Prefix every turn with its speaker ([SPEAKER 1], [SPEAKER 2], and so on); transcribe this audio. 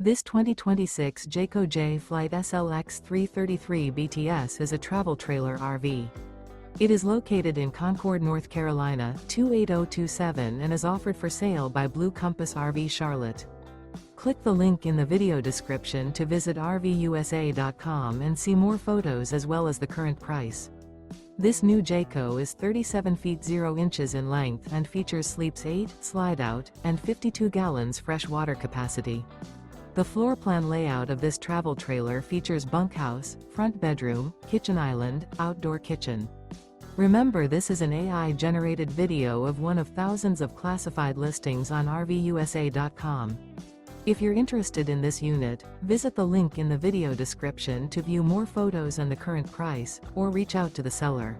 [SPEAKER 1] This 2026 Jayco Jay Flight SLX 333 BTS is a travel trailer RV. It is located in Concord, North Carolina, 28027 and is offered for sale by Blue Compass RV Charlotte. Click the link in the video description to visit RVUSA.com and see more photos as well as the current price. This new Jayco is 37 feet 0 inches in length and features sleeps 8, slide-out, and 52 gallons fresh water capacity. The floor plan layout of this travel trailer features bunkhouse, front bedroom, kitchen island, outdoor kitchen. Remember, this is an AI-generated video of one of thousands of classified listings on RVUSA.com. If you're interested in this unit, visit the link in the video description to view more photos and the current price, or reach out to the seller.